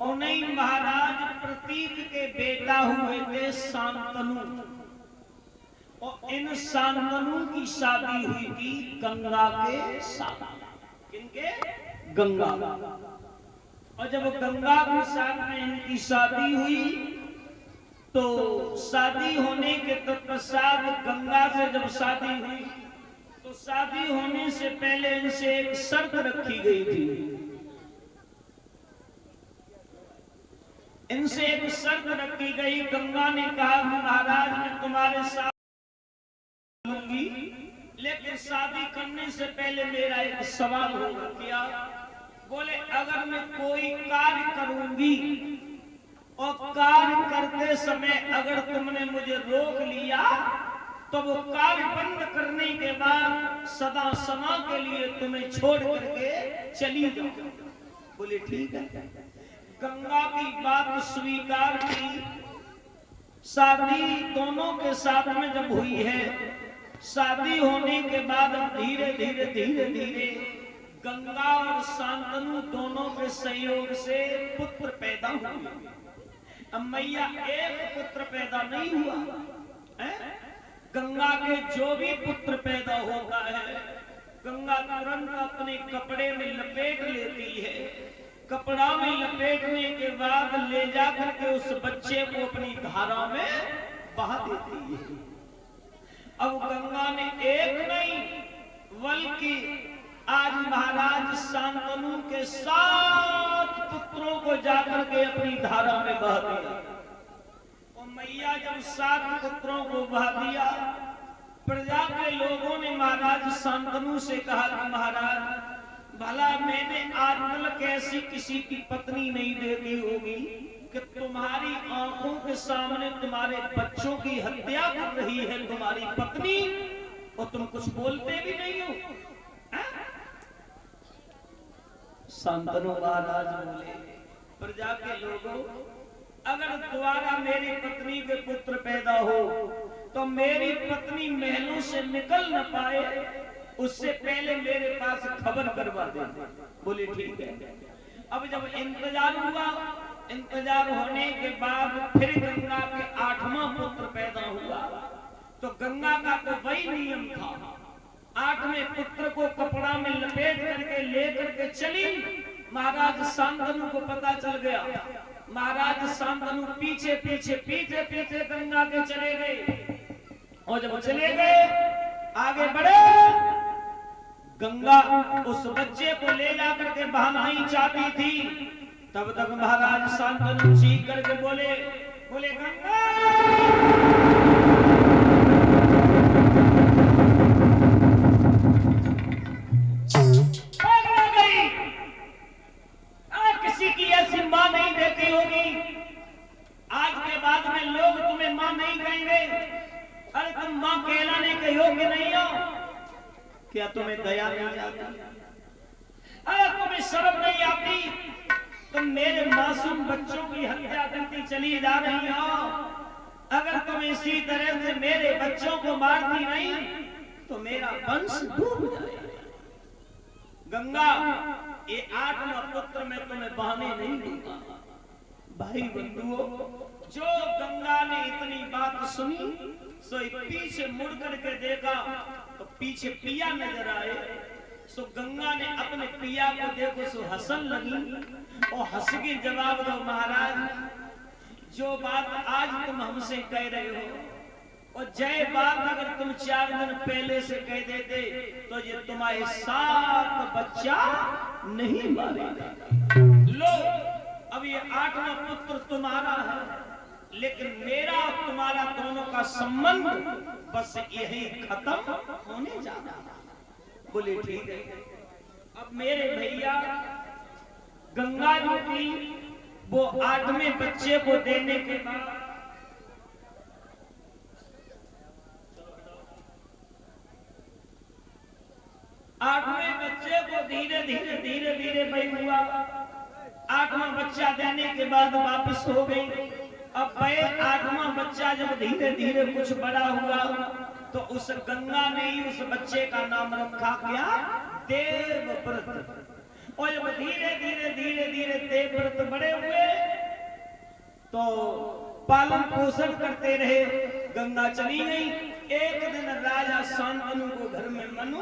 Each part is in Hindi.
और उन्हीं महाराज प्रतीक के बेटा हुए थे शांतनु, और इन शांतनु की शादी हुई थी गंगा के साथ। किनके? गंगा। और जब गंगा के साथ में इनकी शादी हुई तो शादी होने के तत्पश्चात गंगा से जब शादी हुई तो शादी होने से पहले इनसे एक शर्त रखी गई थी। इनसे एक शर्त रखी गई। गंगा ने कहा महाराज मैं तुम्हारे साथ लूंगी, लेकिन शादी करने से पहले मेरा एक सवाल होगा। क्या? बोले अगर मैं कोई कार्य करूंगी और कार्य करते समय अगर तुमने मुझे रोक लिया तो वो कार्य बंद करने के बाद सदा सदा के लिए तुम्हें छोड़ करके चली जाऊं। बोले ठीक है। गंगा की बात स्वीकार की। शादी दोनों के साथ में जब हुई है, शादी होने के बाद धीरे धीरे धीरे धीरे गंगा और शांतनु दोनों के सहयोग से पुत्र पैदा हुए। अब मैया एक पुत्र पैदा नहीं हुआ है? गंगा के जो भी पुत्र पैदा होता है गंगा तुरंत अपने कपड़े में लपेट लेती है। कपड़ा में लपेटने के बाद ले जाकर के उस बच्चे को अपनी धारा में बहा देती है। अब गंगा ने एक नहीं बल्कि आज महाराज शांतनु के 7 पुत्रों को जाकर के अपनी धारा में बहा दिया। और मैया जब 7 पुत्रों को बहा दिया, प्रजा के लोगों ने महाराज शांतनु से कहा कि महाराज भला मैंने आज तक ऐसी किसी की पत्नी नहीं देखी होगी कि तुम्हारी आंखों के सामने तुम्हारे बच्चों की हत्या कर रही है तुम्हारी पत्नी, और तुम कुछ बोलते भी नहीं हो। शांतनु महाराज बोले प्रजा के लोगों, अगर दोबारा मेरी पत्नी के पुत्र पैदा हो तो मेरी पत्नी महलों से निकल न पाए उससे पहले मेरे पास खबर करवा दे। बोले ठीक है। अब जब इंतजार हुआ, इंतजार होने के बाद फिर गंगा के 8वां पुत्र पैदा हुआ। तो गंगा का तो वही नियम था, 8वें पुत्र को कपड़ा में लपेट करके लेकर के चली। महाराज शांतनु को पता चल गया। महाराज शांतनु पीछे पीछे पीछे पीछे गंगा के चले गए, और जब चले गए आगे बढ़े, गंगा उस बच्चे को ले जाकर के बहाना ही चाहती थी। तब तक महाराज शांतनु चीख करके बोले गंगा किसी की ऐसी मां नहीं देखी होगी। आज के बाद में लोग तुम्हें मां नहीं कहेंगे। अरे तुम मां कहलाने के योग्य नहीं हो। क्या तुम्हें दया नहीं आती? अरे तुम्हें शर्म नहीं आती? तुम मेरे मासूम बच्चों की हत्या करती चली जा रही हो। अगर तुम इसी तरह से मेरे बच्चों को मारती नहीं तो मेरा वंश डूब जाएगा। गंगा ये 8वां पुत्र मैं तुम्हें बहाने नहीं दूंगा। भाई बंधुओं, जो गंगा ने इतनी बात सुनी सो पीछे मुड़ करके देखा तो पीछे पिया नजर आए। सो गंगा ने अपने पिया को देखो सो हंसन लगी और हंस के जवाब दो महाराज, जो बात आज तुम हमसे कह रहे हो और जय बात अगर तुम 4 दिन पहले से कह देते तो ये तुम्हारे 7 बच्चा नहीं मारेगा। लो अब ये 8वां पुत्र तुम्हारा है, लेकिन मेरा और तुम्हारा दोनों का संबंध बस यही खत्म होने जा रहा है। बोले ठीक है। अब मेरे भैया गंगा जी की वो 8वें बच्चे को देने के बाद 8वें बच्चे को धीरे धीरे धीरे धीरे भाई हुआ। 8वां बच्चा देने के बाद वापस हो गई। अब भाई 8वां बच्चा जब धीरे धीरे कुछ बड़ा हुआ तो उस गंगा ने ही उस बच्चे का नाम रखा क्या? देवव्रत। और जब धीरे धीरे धीरे धीरे देवव्रत बड़े हुए तो पालन पोषण करते रहे, गंगा चली गई। एक दिन राजा शांतनु को घर में मनु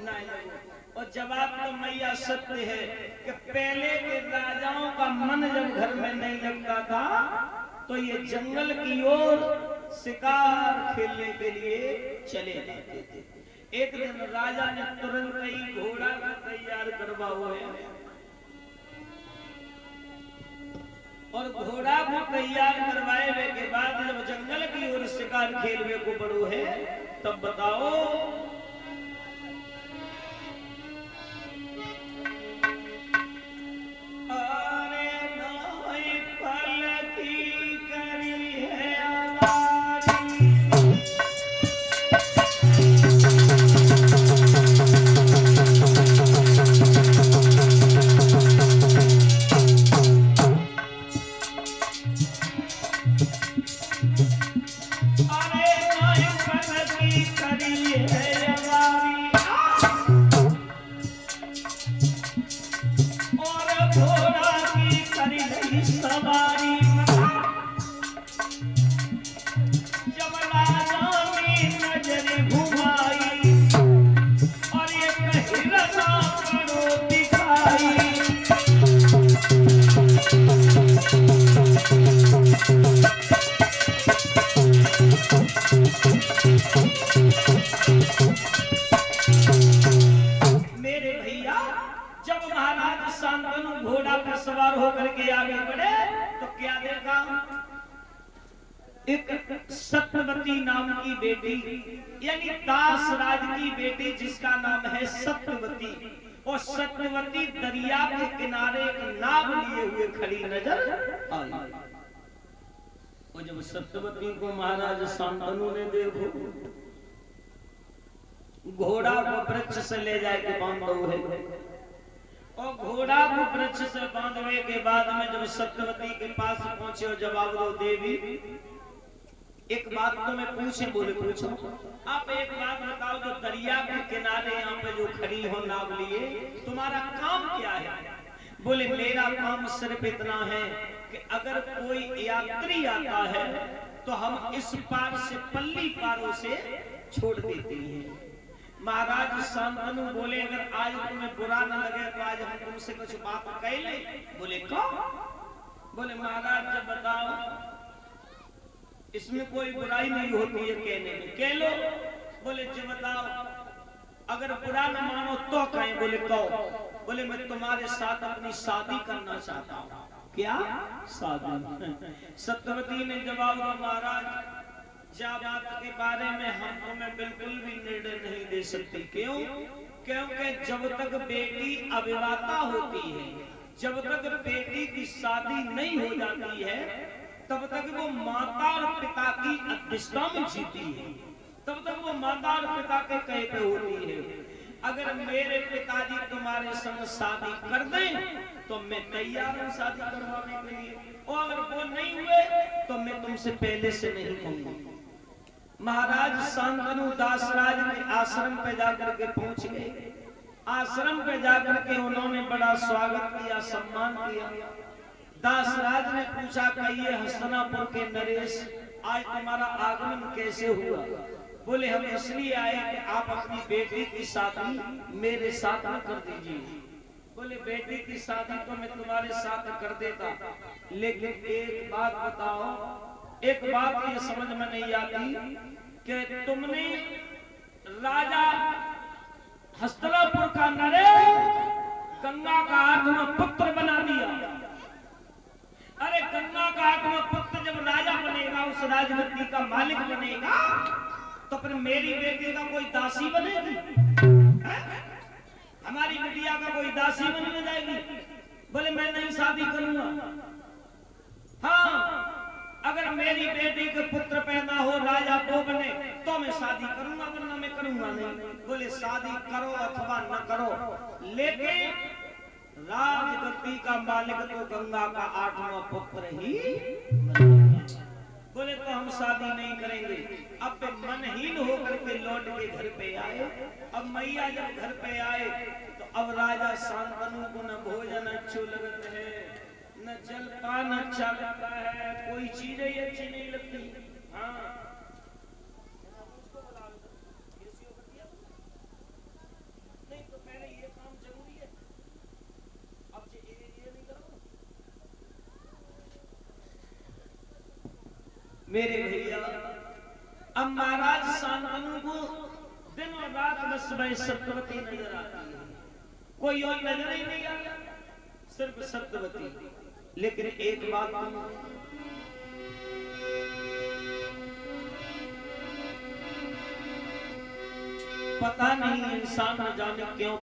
ना लगे, और जवाब तो मैया सत्य है कि पहले के राजाओं का मन जब घर में नहीं लगता था तो ये जंगल की ओर शिकार खेलने के लिए चले जाते थे। एक दिन राजा ने तुरंत ही घोड़ा को तैयार करवा हुआ है, और घोड़ा को तैयार करवाए के बाद जब जंगल की ओर शिकार खेलने को बड़ो है, तब बताओ सवार होकर के आगे बढ़े तो क्या देखा, एक सत्यवती नाम की बेटी, यानी दास राज की बेटी जिसका नाम है सत्यवती, और सत्यवती दरिया के किनारे एक नाव लिए हुए खड़ी नजर आई। और जब सत्यवती को महाराज शांतनु ने देखो, घोड़ा को वृक्ष से ले जाके बांधो है, और घोड़ा को वृक्ष से बांधने के बाद में जब सत्यवती के पास पहुंचे और जवाब दो, देवी एक बात तो मैं पूछे, बोले पूछो। आप एक बात बताओ, जो दरिया के किनारे यहाँ पे जो खड़ी हो नाव लिए, तुम्हारा काम क्या है? बोले मेरा काम सिर्फ इतना है कि अगर कोई यात्री आता है तो हम इस पार से पल्ली पारों से छोड़ देते हैं। महाराज शांतनु बोले अगर आज तुम्हें बुरा न लगे तो आज हम तुमसे कुछ बात कह ले। बोले कौन? बोले महाराज जब बताओ, इसमें कोई बुराई नहीं होती है कहने में, कह लो। बोले जब बताओ, अगर बुरा न मानो तो कहें। बोले कहो। बोले मैं तुम्हारे साथ अपनी शादी करना चाहता हूँ। क्या शादी? सत्यवती ने जवाब दिया, महाराज जा बात के बारे में हम तुम्हें बिल्कुल भी निर्णय नहीं दे सकते। क्यों? क्योंकि जब तक बेटी अविवाहिता होती है, जब तक बेटी की शादी नहीं हो जाती है, तब तक वो माता और पिता की अधिष्ठा में जीती है, तब तक वो माता और पिता के कहे पे होती है। अगर मेरे पिताजी तुम्हारे संग शादी कर दें तो मैं तैयार हूँ शादी करवाने के लिए, और अगर वो नहीं हुए तो मैं तुमसे पहले से नहीं कहूंगा। महाराज शांतनु दासराज के आश्रम पे जाकर के पहुंच गए। आश्रम पे जाकर के उन्होंने बड़ा स्वागत किया, सम्मान किया। दासराज ने पूछा कि ये हस्तिनापुर के नरेश, आज तुम्हारा आगमन कैसे हुआ? बोले हम इसलिए आए कि आप अपनी बेटी की शादी मेरे साथ में कर दीजिए। बोले बेटी की शादी तो मैं तुम्हारे साथ कर देता, लेकिन एक बात बताओ, एक बात ये समझ में नहीं आती कि तुमने राजा हस्तिनापुर का नरेश गंगा का आठवां पुत्र बना दिया। अरे गंगा का आठवां पुत्र जब राजा बनेगा, उस राजगद्दी का मालिक बनेगा, तो फिर मेरी बेटी का कोई दासी बनेगी? हमारी बिटिया का कोई दासी बनने जाएगी? बोले मैं नहीं शादी करूंगा। हाँ, अगर मेरी बेटी के पुत्र पैदा हो, राजा वो बने, तो मैं शादी करूंगा, वरना मैं करूंगा नहीं। बोले शादी करो अथवा न करो, लेकिन राजगद्दी का मालिक तो गंगा का आठवां पुत्र ही बनेगा। बोले तो हम शादी नहीं करेंगे। अब मनहीन होकर के लौट के घर पे आए। अब मैया जब घर पे आए तो अब राजा शांतनु को न भोजन अच्छो लगत है, न जलपान अच्छा लगता है, कोई चीजें ही अच्छी नहीं लगती। हाँ नहीं तो पहले ये काम जरूरी है, अब ये नहीं करो। मेरे भैया अब महाराज शांतनु को दिन और रात बस भाई सत्यवती नजर आती है, कोई और नजर ही नहीं आता, सिर्फ सत्यवती। लेकिन एक बात पता नहीं इंसान न जाने क्यों